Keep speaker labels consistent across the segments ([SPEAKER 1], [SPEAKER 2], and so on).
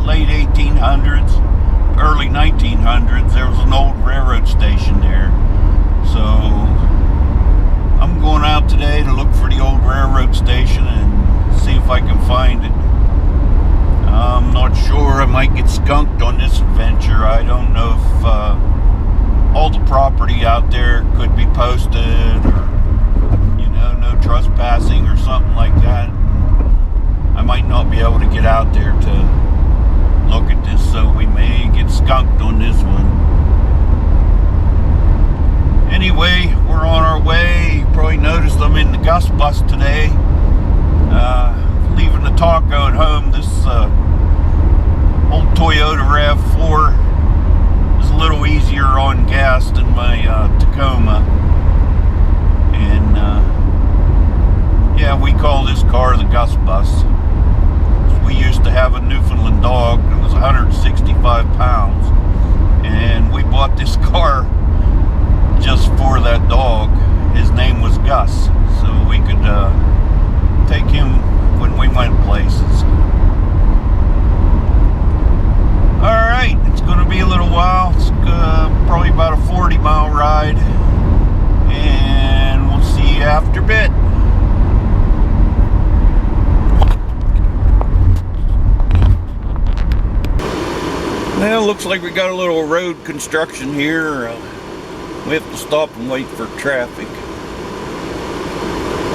[SPEAKER 1] late 1800s, early 1900s, there was an old railroad station there. So I'm going out today to look for the old railroad station and see if I can find it. I'm not sure. I might get skunked on this adventure. I don't know if all the property out there could be posted, or no trespassing or something like that. I might not be able to get out there to look at this, so we may get skunked on this one. Anyway, we're on our way. You probably noticed I'm in the Gus bus today. Leaving the taco at home. This old Toyota RAV4 is a little easier on gas than my Tacoma. And yeah, we call this car the Gus bus. We used to have a Newfoundland dog that was 165 pounds. And we bought this car just for that dog. His name was Gus, so we could take him when we went places. Alright, it's going to be a little while. It's probably about a 40-mile ride, and we'll see you after a bit. Well, looks like we got a little road construction here. We have to stop and wait for traffic.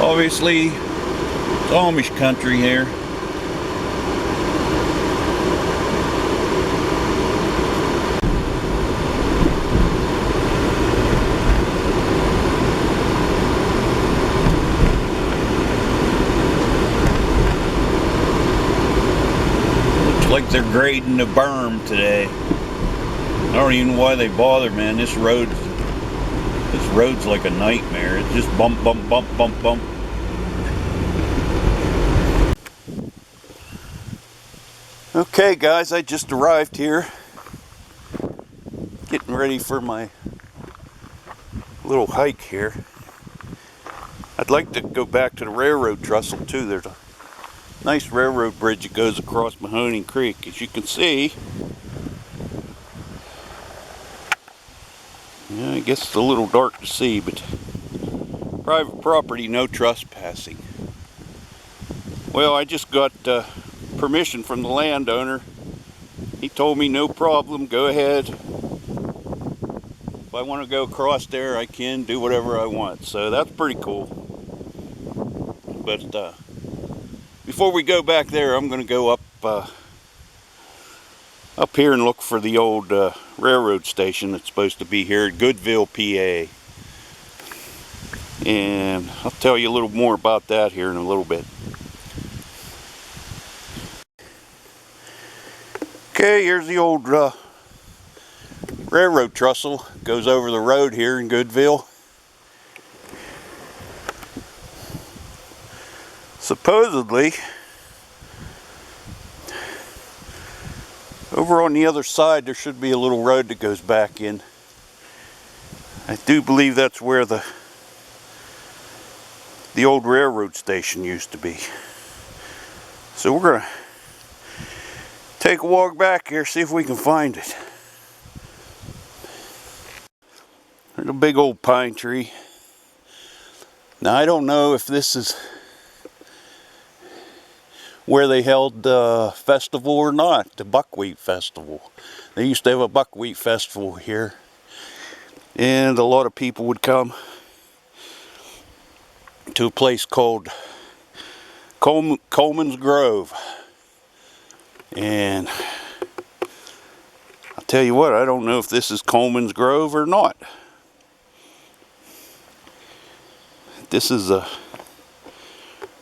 [SPEAKER 1] Obviously, it's Amish country here. Looks like they're grading the berm today. I don't even know why they bother, man. This road's like a nightmare. It's just bump, bump, bump, bump, bump. Okay guys, I just arrived here, getting ready for my little hike here. I'd like to go back to the railroad trestle too. There's a nice railroad bridge that goes across Mahoney Creek. As you can see, yeah, I guess it's a little dark to see, but private property, no trespassing. Well, I just got permission from the landowner. He told me no problem, go ahead. If I want to go across there, I can do whatever I want. So that's pretty cool. But before we go back there, I'm going to go up here and look for the old railroad station that's supposed to be here at Goodville, PA. And I'll tell you a little more about that here in a little bit. Okay, here's the old railroad trestle. Goes over the road here in Goodville. Supposedly, over on the other side, there should be a little road that goes back in. I do believe that's where the old railroad station used to be. So we're going to take a walk back here, see if we can find it. There's a big old pine tree. Now I don't know if this is where they held the festival or not, the Buckwheat Festival. They used to have a Buckwheat Festival here, and a lot of people would come to a place called Coleman's Grove. And I'll tell you what, I don't know if this is Coleman's Grove or not. This is a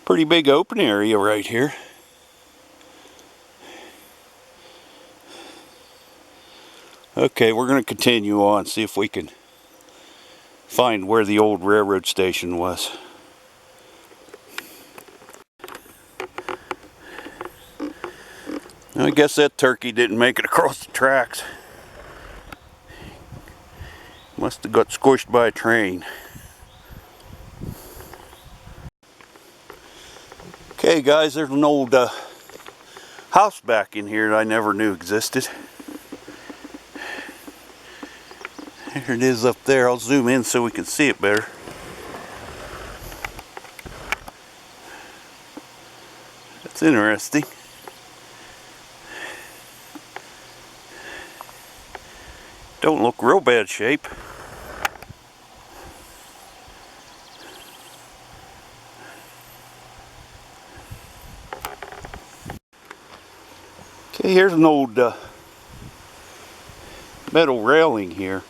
[SPEAKER 1] pretty big open area right here. Okay, we're going to continue on, see if we can find where the old railroad station was. I guess that turkey didn't make it across the tracks. Must have got squished by a train. Okay guys, there's an old house back in here that I never knew existed. There it is up there. I'll zoom in so we can see it better. That's interesting. Don't look real bad shape. Okay, here's an old metal railing here.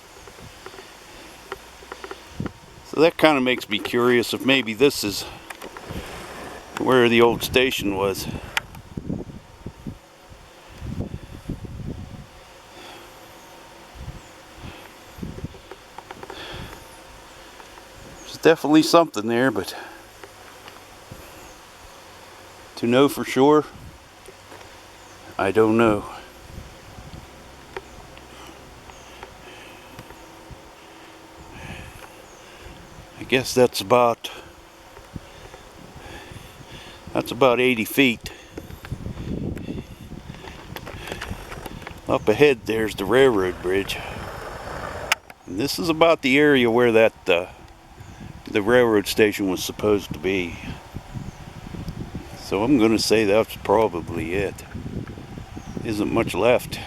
[SPEAKER 1] So that kind of makes me curious if maybe this is where the old station was. There's definitely something there, but to know for sure, I don't know. I guess that's about 80 feet. Up ahead there's the railroad bridge. And this is about the area where that the railroad station was supposed to be. So I'm going to say that's probably it. Isn't much left.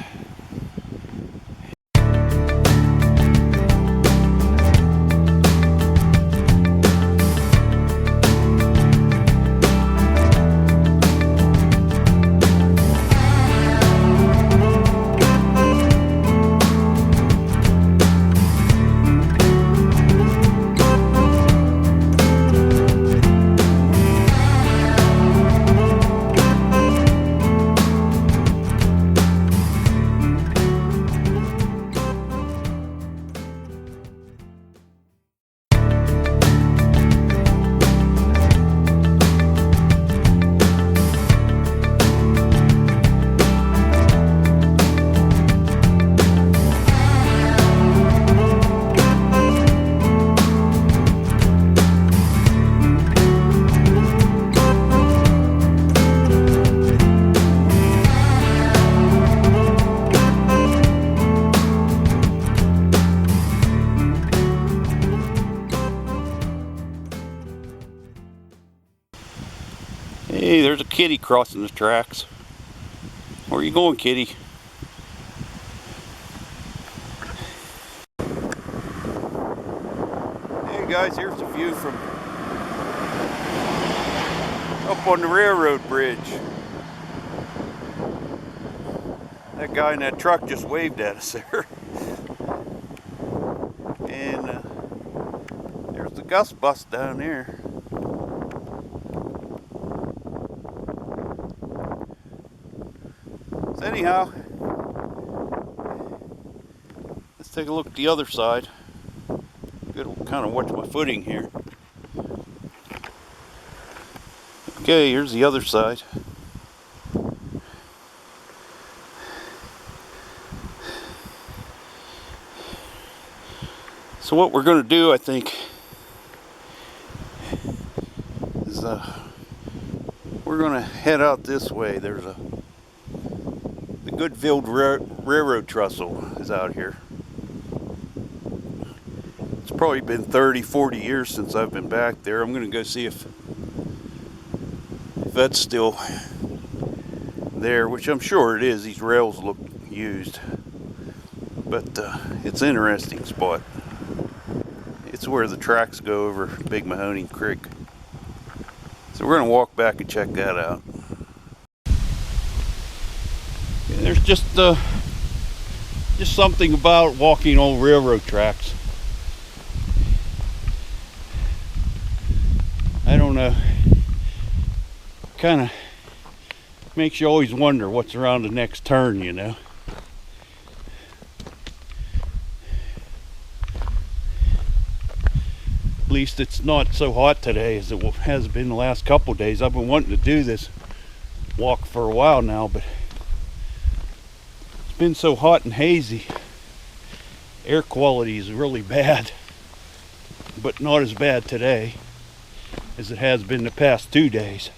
[SPEAKER 1] Hey, there's a kitty crossing the tracks. Where are you going, kitty? Hey guys, here's the view from up on the railroad bridge. That guy in that truck just waved at us there. And there's the Gus bus down there. So anyhow, let's take a look at the other side. Gotta kind of watch my footing here. Okay, here's the other side. So what we're going to do, I think, is we're going to head out this way. There's the Goodville Railroad Trestle is out here. It's probably been 30-40 years since I've been back there. I'm going to go see if that's still there, which I'm sure it is. These rails look used, but it's an interesting spot. It's where the tracks go over Big Mahoney Creek. So we're going to walk back and check that out. And there's just something about walking on railroad tracks. I don't know. Kind of makes you always wonder what's around the next turn, you know. At least it's not so hot today as it has been the last couple days. I've been wanting to do this walk for a while now, but it's been so hot and hazy. Air quality is really bad, but not as bad today as it has been the past 2 days.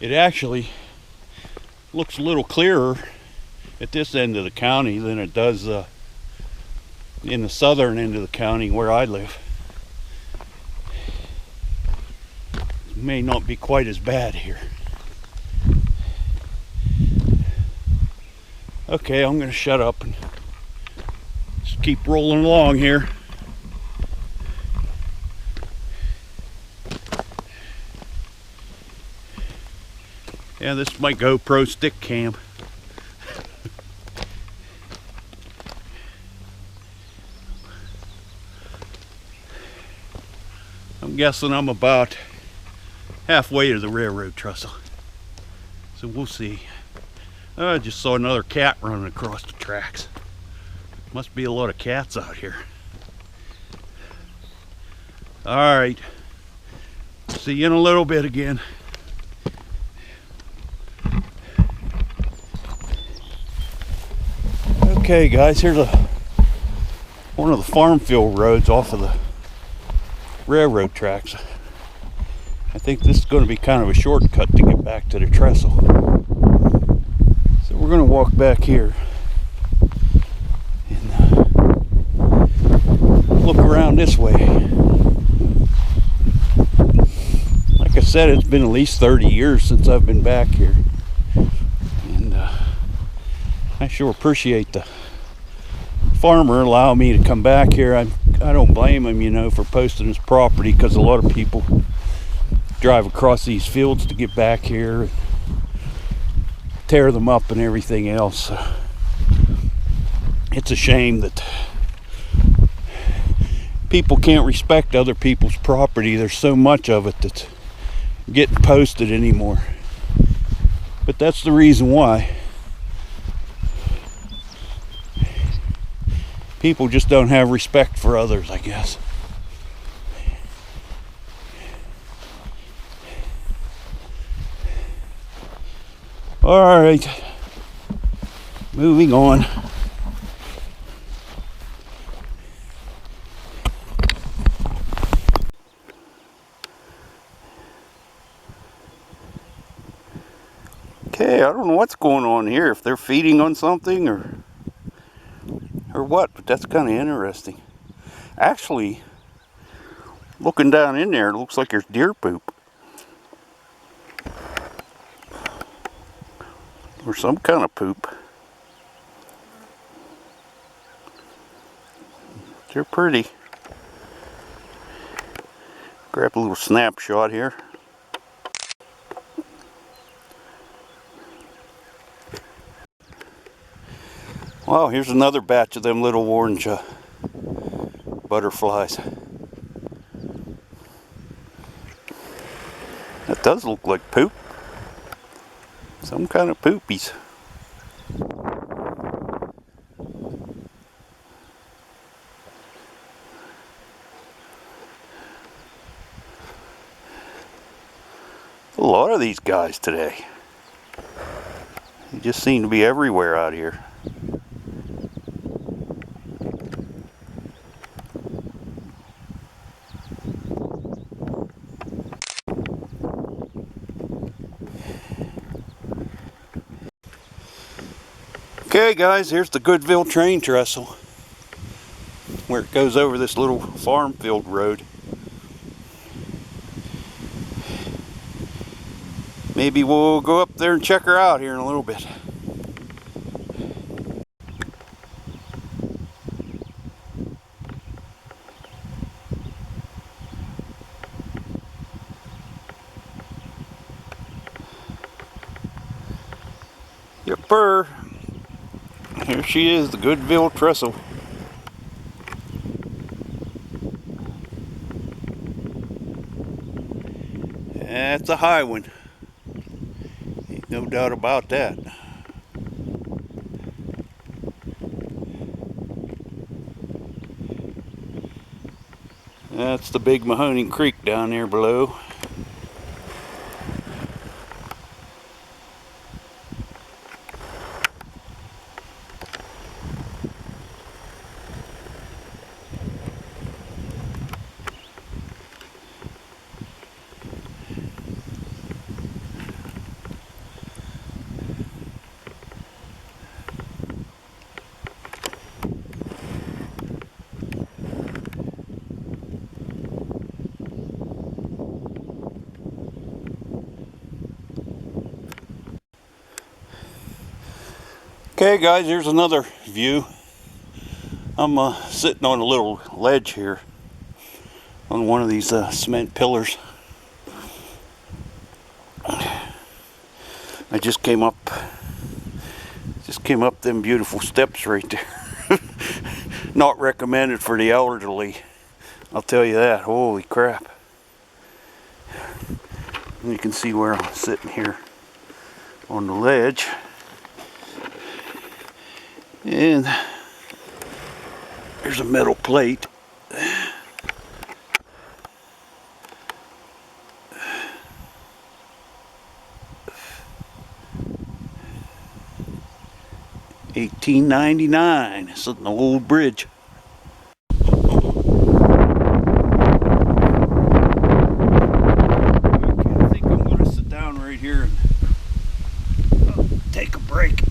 [SPEAKER 1] It actually looks a little clearer at this end of the county than it does in the southern end of the county where I live. It may not be quite as bad here. Okay, I'm going to shut up and just keep rolling along here. Yeah, this is my GoPro stick cam. I'm guessing I'm about halfway to the railroad trestle. So we'll see. I just saw another cat running across the tracks. Must be a lot of cats out here. Alright. See you in a little bit again. Okay guys, here's one of the farm field roads off of the railroad tracks. I think this is going to be kind of a shortcut to get back to the trestle. So we're going to walk back here and look around this way. Like I said, it's been at least 30 years since I've been back here. And I sure appreciate the farmer allowing me to come back here. I don't blame him, you know, for posting his property, because a lot of people drive across these fields to get back here and tear them up and everything else. So it's a shame that people can't respect other people's property. There's so much of it that's getting posted anymore. But that's the reason why. People just don't have respect for others, I guess. All right, moving on. Okay, I don't know what's going on here, if they're feeding on something or what, but that's kind of interesting. Actually, looking down in there, it looks like there's deer poop. Or some kind of poop. They're pretty. Grab a little snapshot here. Wow, here's another batch of them little orange butterflies. That does look like poop. Some kind of poopies. A lot of these guys today. They just seem to be everywhere out here. Okay guys, here's the Goodville Train Trestle, where it goes over this little farm field road. Maybe we'll go up there and check her out here in a little bit. Yipper! Here she is, the Goodville Trestle. That's a high one. Ain't no doubt about that. That's the big Mahoning Creek down there below. Okay guys, here's another view. I'm sitting on a little ledge here on one of these cement pillars. I just came up them beautiful steps right there. Not recommended for the elderly, I'll tell you that. Holy crap. You can see where I'm sitting here on the ledge. And there's a metal plate. $18.99. It's an old bridge. I think I'm going to sit down right here and take a break.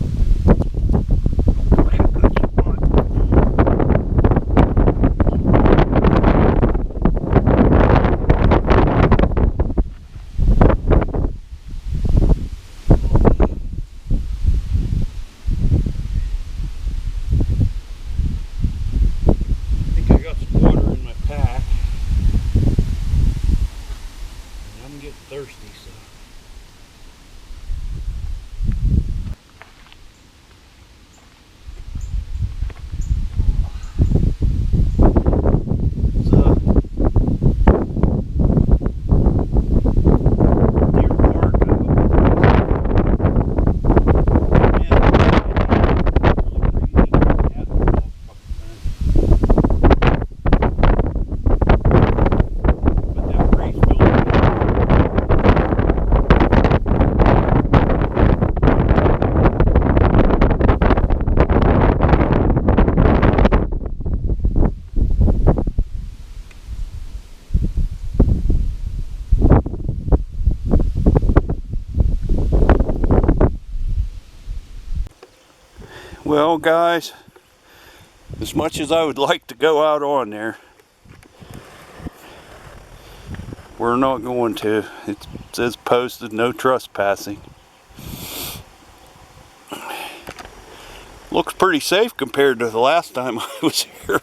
[SPEAKER 1] Thirsty, so well, guys, as much as I would like to go out on there, we're not going to. It says posted no trespassing. Looks pretty safe compared to the last time I was here.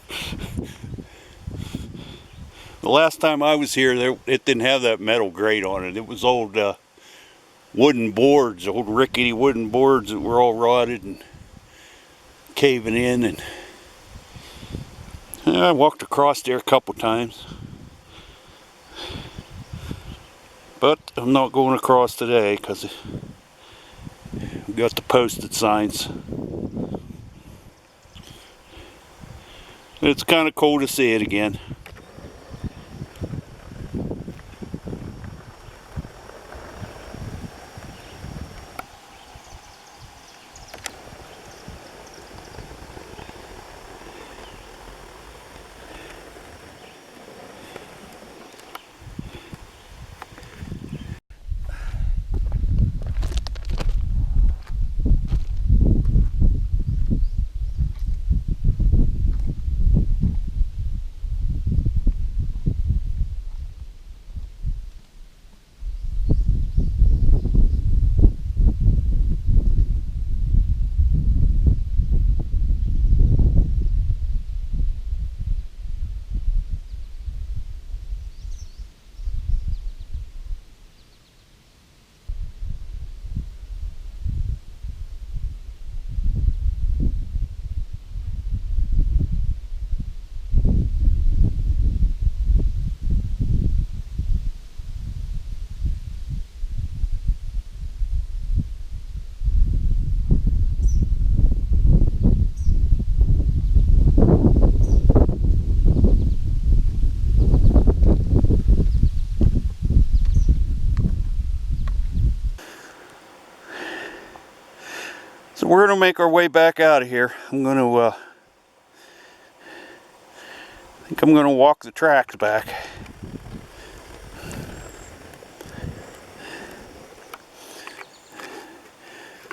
[SPEAKER 1] The last time I was here, it didn't have that metal grate on it. It was old wooden boards, old rickety wooden boards that were all rotted and caving in, and I walked across there a couple times, but I'm not going across today because we got the posted signs. It's kind of cool to see it again. So we're going to make our way back out of here. I think I'm going to walk the tracks back.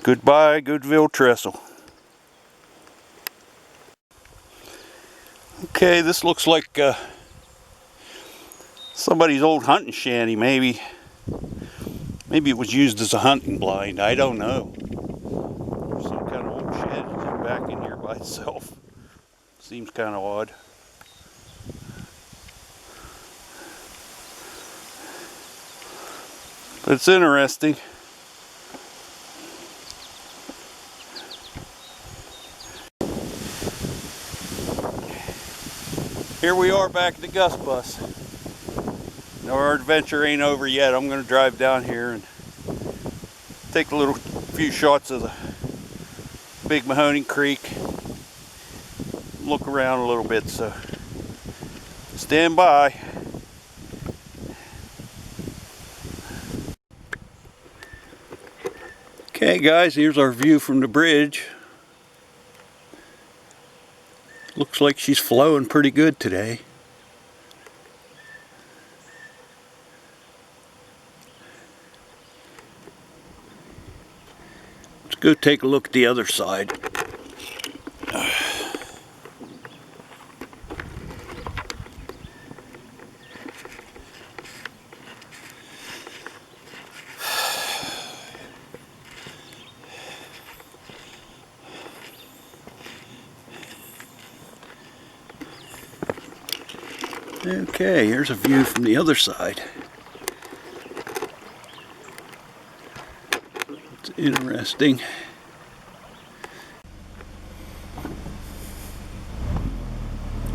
[SPEAKER 1] Goodbye, Goodville Trestle. Okay, this looks like somebody's old hunting shanty, maybe. Maybe it was used as a hunting blind, I don't know. Some kind of old shed. itself. Seems kind of odd. But it's interesting. Here we are back at the Gus Bus. Now our adventure ain't over yet. I'm going to drive down here and take a few shots of the Big Mahoning Creek. Look around a little bit, so stand by. Okay guys, here's our view from the bridge. Looks like she's flowing pretty good today. Let's go take a look at the other side. Okay, here's a view from the other side. It's interesting.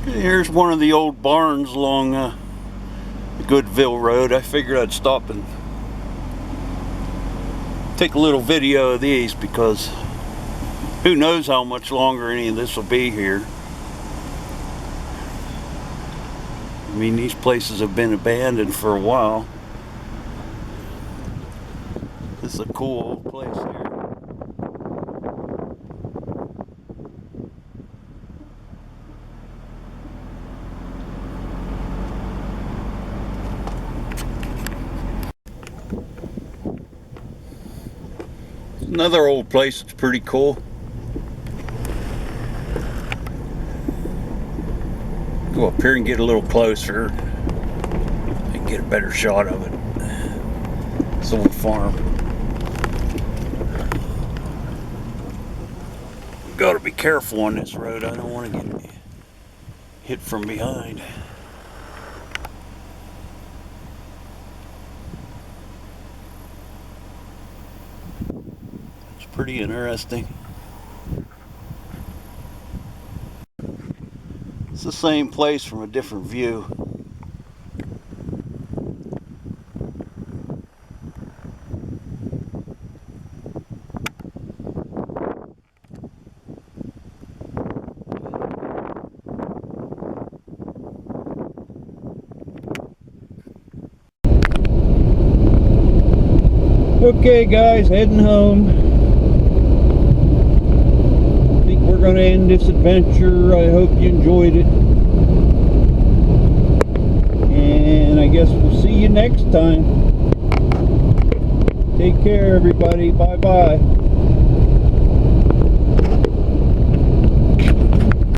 [SPEAKER 1] Okay, here's one of the old barns along the Goodville Road. I figured I'd stop and take a little video of these because who knows how much longer any of this will be here. I mean, these places have been abandoned for a while. This is a cool old place here. Another old place that's pretty cool. Go up here and get a little closer and get a better shot of it. It's an old farm. Got to be careful on this road. I don't want to get hit from behind. It's pretty interesting. It's the same place from a different view. Okay guys, heading home. I think we're going to end this adventure. I hope you enjoyed it. And I guess we'll see you next time. Take care everybody. Bye bye.